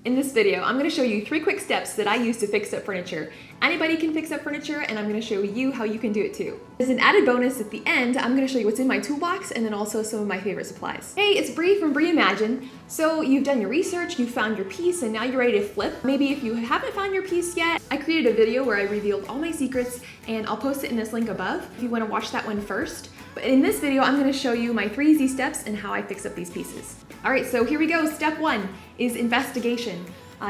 In this video, I'm going to show you 3 quick steps that I use to fix up furniture. Anybody can fix up furniture, and I'm going to show you how you can do it too. As an added bonus at the end, I'm going to show you what's in my toolbox and then also some of my favorite supplies. Hey, it's Bree from BreImagine. So you've done your research, you found your piece, and now you're ready to flip. Maybe if you haven't found your piece yet, I created a video where I revealed all my secrets, and I'll post it in this link above if you want to watch that one first. But in this video, I'm going to show you my 3 easy steps and how I fix up these pieces. All right, so here we go. Step 1 is investigation.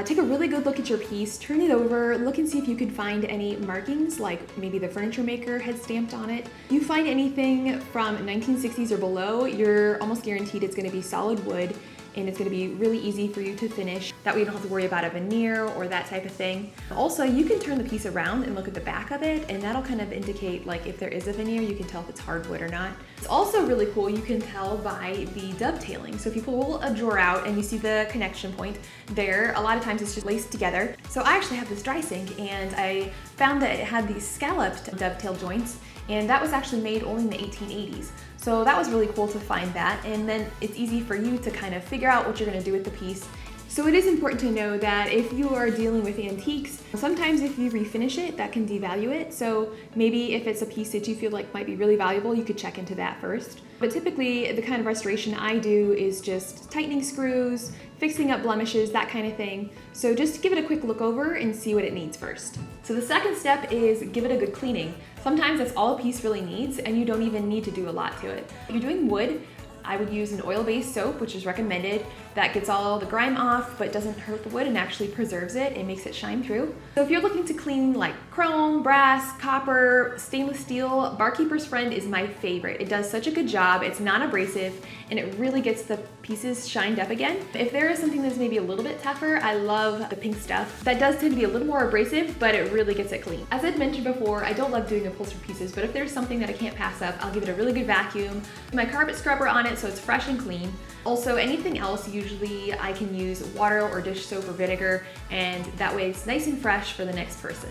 Take a really good look at your piece, turn it over, look and see if you can find any markings, like maybe the furniture maker had stamped on it. If you find anything from 1960s or below, you're almost guaranteed it's going to be solid wood, and it's going to be really easy for you to finish. That way you don't have to worry about a veneer or that type of thing. Also, you can turn the piece around and look at the back of it, and that'll kind of indicate, like, if there is a veneer, you can tell if it's hardwood or not. It's also really cool, you can tell by the dovetailing. So if you pull a drawer out and you see the connection point there, a lot of times it's just laced together. So I actually have this dry sink, and I found that it had these scalloped dovetail joints, and that was actually made only in the 1880s. So that was really cool to find that, and then it's easy for you to kind of figure out what you're going to do with the piece. So it is important to know that if you are dealing with antiques, sometimes if you refinish it, that can devalue it. So maybe if it's a piece that you feel like might be really valuable, you could check into that first. But typically the kind of restoration I do is just tightening screws, fixing up blemishes, that kind of thing. So just give it a quick look over and see what it needs first. So the second step is give it a good cleaning. Sometimes that's all a piece really needs, and you don't even need to do a lot to it. If you're doing wood, I would use an oil-based soap, which is recommended. That gets all the grime off, but doesn't hurt the wood and actually preserves it and makes it shine through. So if you're looking to clean like chrome, brass, copper, stainless steel, Barkeeper's Friend is my favorite. It does such a good job. It's non-abrasive, and it really gets the pieces shined up again. If there is something that's maybe a little bit tougher, I love the pink stuff. That does tend to be a little more abrasive, but it really gets it clean. As I'd mentioned before, I don't love doing upholstered pieces, but if there's something that I can't pass up, I'll give it a really good vacuum. My carpet scrubber on it so it's fresh and clean. Also, anything else, usually I can use water or dish soap or vinegar, and that way it's nice and fresh for the next person.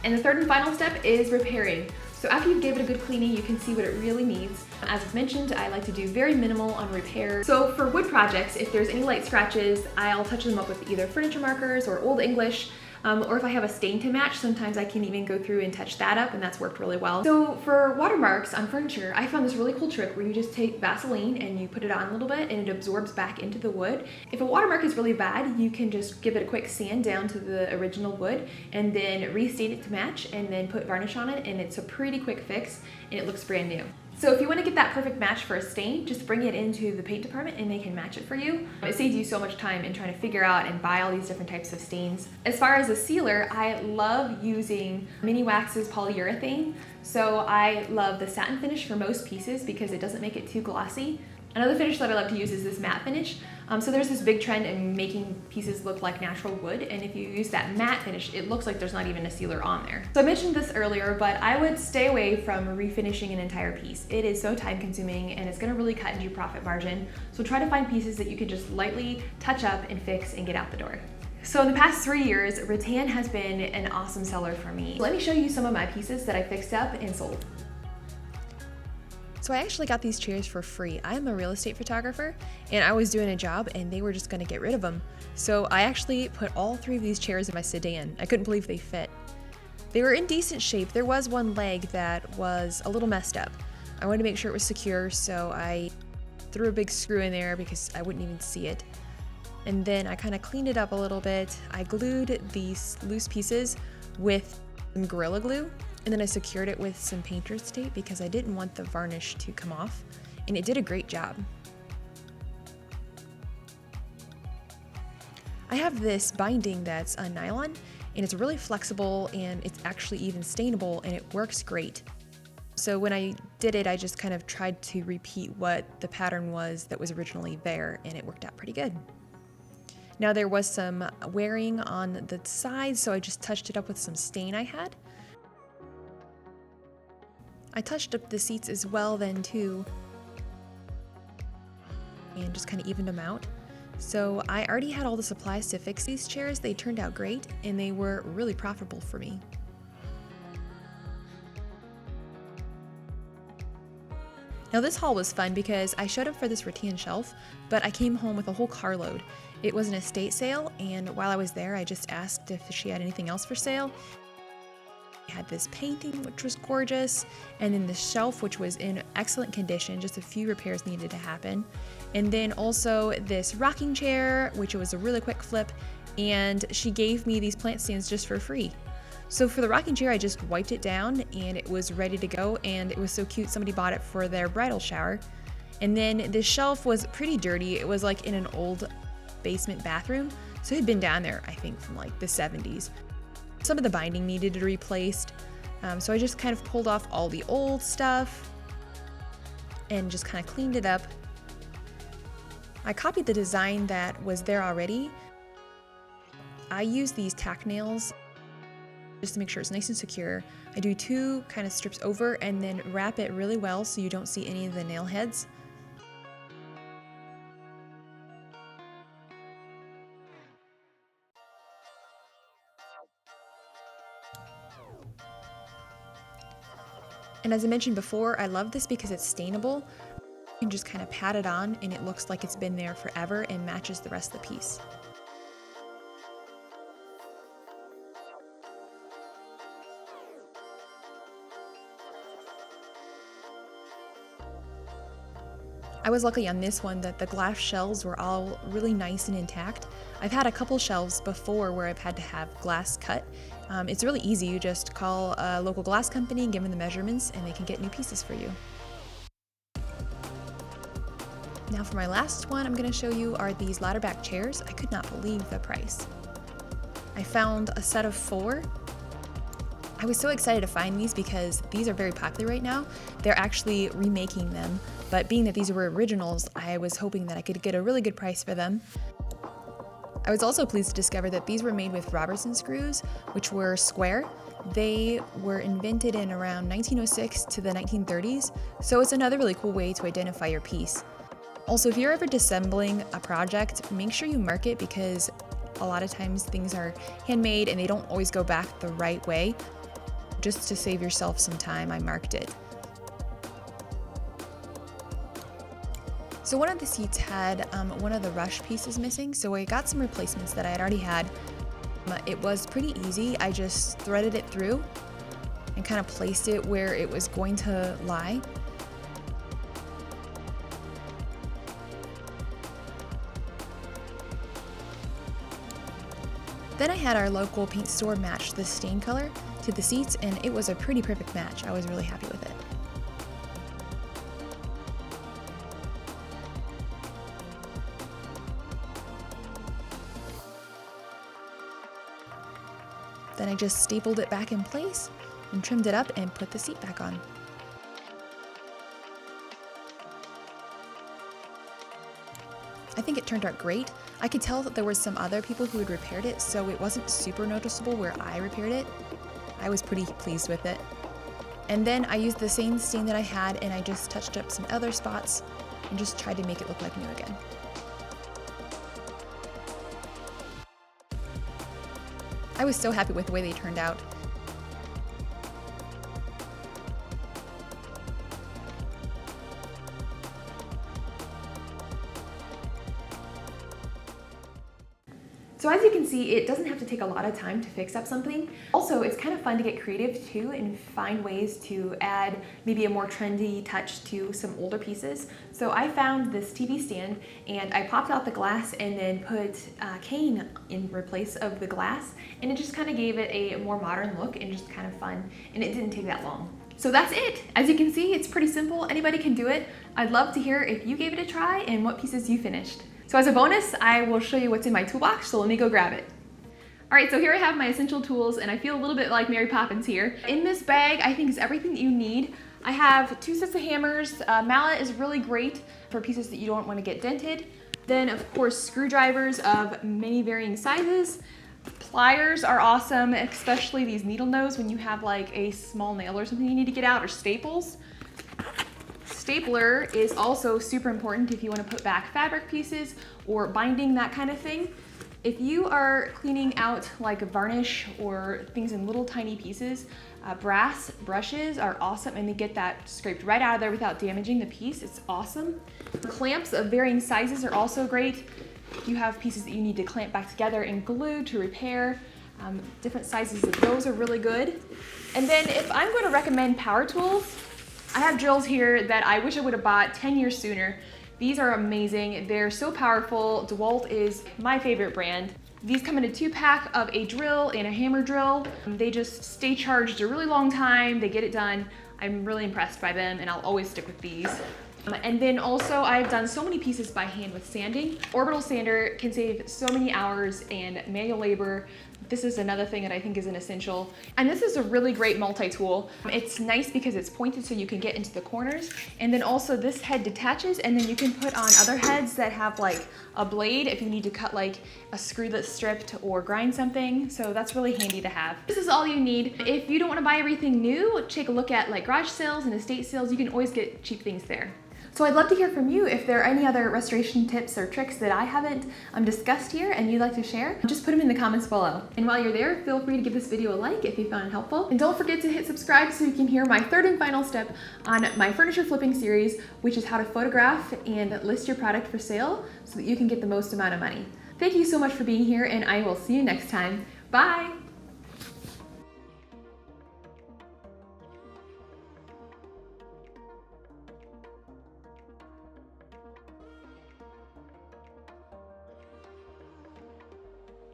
And the third and final step is repairing. So after you've given it a good cleaning, you can see what it really needs. As I've mentioned, I like to do very minimal on repair. So for wood projects, if there's any light scratches, I'll touch them up with either furniture markers or Old English. Or if I have a stain to match, sometimes I can even go through and touch that up, and that's worked really well. So for watermarks on furniture, I found this really cool trick where you just take Vaseline and you put it on a little bit and it absorbs back into the wood. If a watermark is really bad, you can just give it a quick sand down to the original wood and then restain it to match and then put varnish on it, and it's a pretty quick fix and it looks brand new. So if you want to get that perfect match for a stain, just bring it into the paint department and they can match it for you. It saves you so much time in trying to figure out and buy all these different types of stains. As far as a sealer, I love using Mini Wax's polyurethane. So I love the satin finish for most pieces because it doesn't make it too glossy. Another finish that I love to use is this matte finish. So there's this big trend in making pieces look like natural wood, and if you use that matte finish, it looks like there's not even a sealer on there. So I mentioned this earlier, but I would stay away from refinishing an entire piece. It is so time consuming and it's gonna really cut into your profit margin. So try to find pieces that you can just lightly touch up and fix and get out the door. So in the past 3 years, rattan has been an awesome seller for me. Let me show you some of my pieces that I fixed up and sold. So I actually got these chairs for free. I'm a real estate photographer, and I was doing a job and they were just gonna get rid of them. So I actually put all 3 of these chairs in my sedan. I couldn't believe they fit. They were in decent shape. There was one leg that was a little messed up. I wanted to make sure it was secure, so I threw a big screw in there because I wouldn't even see it. And then I kind of cleaned it up a little bit. I glued these loose pieces with some Gorilla Glue, and then I secured it with some painter's tape because I didn't want the varnish to come off, and it did a great job. I have this binding that's a nylon, and it's really flexible, and it's actually even stainable, and it works great. So when I did it, I just kind of tried to repeat what the pattern was that was originally there, and it worked out pretty good. Now there was some wearing on the sides, so I just touched it up with some stain I had. I touched up the seats as well then too, and just kind of evened them out. So I already had all the supplies to fix these chairs. They turned out great, and they were really profitable for me. Now this haul was fun because I showed up for this rattan shelf, but I came home with a whole carload. It was an estate sale, and while I was there, I just asked if she had anything else for sale. I had this painting, which was gorgeous, and then the shelf, which was in excellent condition, just a few repairs needed to happen. And then also this rocking chair, which was a really quick flip, and she gave me these plant stands just for free. So for the rocking chair, I just wiped it down and it was ready to go, and it was so cute, somebody bought it for their bridal shower. And then this shelf was pretty dirty. It was like in an old basement bathroom, so it had been down there, I think, from like the 70s. Some of the binding needed to be replaced, so I just kind of pulled off all the old stuff and just kind of cleaned it up. I copied the design that was there already. I use these tack nails just to make sure it's nice and secure. I do 2 kind of strips over and then wrap it really well so you don't see any of the nail heads. And as I mentioned before, I love this because it's stainable. You can just kind of pat it on and it looks like it's been there forever and matches the rest of the piece. I was lucky on this one that the glass shelves were all really nice and intact. I've had a couple shelves before where I've had to have glass cut. It's really easy. You just call a local glass company, give them the measurements, and they can get new pieces for you. Now for my last one I'm going to show you are these ladder back chairs. I could not believe the price. I found a set of 4. I was so excited to find these because these are very popular right now. They're actually remaking them, but being that these were originals, I was hoping that I could get a really good price for them. I was also pleased to discover that these were made with Robertson screws, which were square. They were invented in around 1906 to the 1930s, so it's another really cool way to identify your piece. Also, if you're ever disassembling a project, make sure you mark it because a lot of times things are handmade and they don't always go back the right way. Just to save yourself some time, I marked it. So one of the seats had one of the rush pieces missing, so I got some replacements that I had already had. It was pretty easy. I just threaded it through and kind of placed it where it was going to lie. Then I had our local paint store match the stain color to the seats, and it was a pretty perfect match. I was really happy with it. Then I just stapled it back in place and trimmed it up and put the seat back on. I think it turned out great. I could tell that there were some other people who had repaired it, so it wasn't super noticeable where I repaired it. I was pretty pleased with it. And then I used the same stain that I had and I just touched up some other spots and just tried to make it look like new again. I was so happy with the way they turned out. So as you can see, it doesn't have to take a lot of time to fix up something. Also, it's kind of fun to get creative too and find ways to add maybe a more trendy touch to some older pieces. So I found this TV stand and I popped out the glass and then put cane in place of the glass, and it just kind of gave it a more modern look and just kind of fun, and it didn't take that long. So that's it. As you can see, it's pretty simple. Anybody can do it. I'd love to hear if you gave it a try and what pieces you finished. So as a bonus, I will show you what's in my toolbox, so let me go grab it. All right, so here I have my essential tools, and I feel a little bit like Mary Poppins here. In this bag, I think is everything that you need. I have 2 sets of hammers. Mallet is really great for pieces that you don't want to get dented. Then, of course, screwdrivers of many varying sizes. Pliers are awesome, especially these needle nose when you have like a small nail or something you need to get out, or staples. Stapler is also super important if you want to put back fabric pieces or binding, that kind of thing. If you are cleaning out like varnish or things in little tiny pieces, brass brushes are awesome, and they get that scraped right out of there without damaging the piece. It's awesome. Clamps of varying sizes are also great. You have pieces that you need to clamp back together and glue to repair. Different sizes of those are really good. And then if I'm going to recommend power tools, I have drills here that I wish I would have bought 10 years sooner. These are amazing. They're so powerful. DeWalt is my favorite brand. These come in a 2-pack of a drill and a hammer drill. They just stay charged a really long time. They get it done. I'm really impressed by them, and I'll always stick with these. And then also I've done so many pieces by hand with sanding. Orbital sander can save so many hours and manual labor. This is another thing that I think is an essential. And this is a really great multi-tool. It's nice because it's pointed so you can get into the corners. And then also this head detaches, and then you can put on other heads that have like a blade if you need to cut like a screw that's stripped or grind something. So that's really handy to have. This is all you need. If you don't want to buy everything new, take a look at like garage sales and estate sales. You can always get cheap things there. So I'd love to hear from you if there are any other restoration tips or tricks that I haven't discussed here and you'd like to share. Just put them in the comments below. And while you're there, feel free to give this video a like if you found it helpful. And don't forget to hit subscribe so you can hear my third and final step on my furniture flipping series, which is how to photograph and list your product for sale so that you can get the most amount of money. Thank you so much for being here, and I will see you next time. Bye!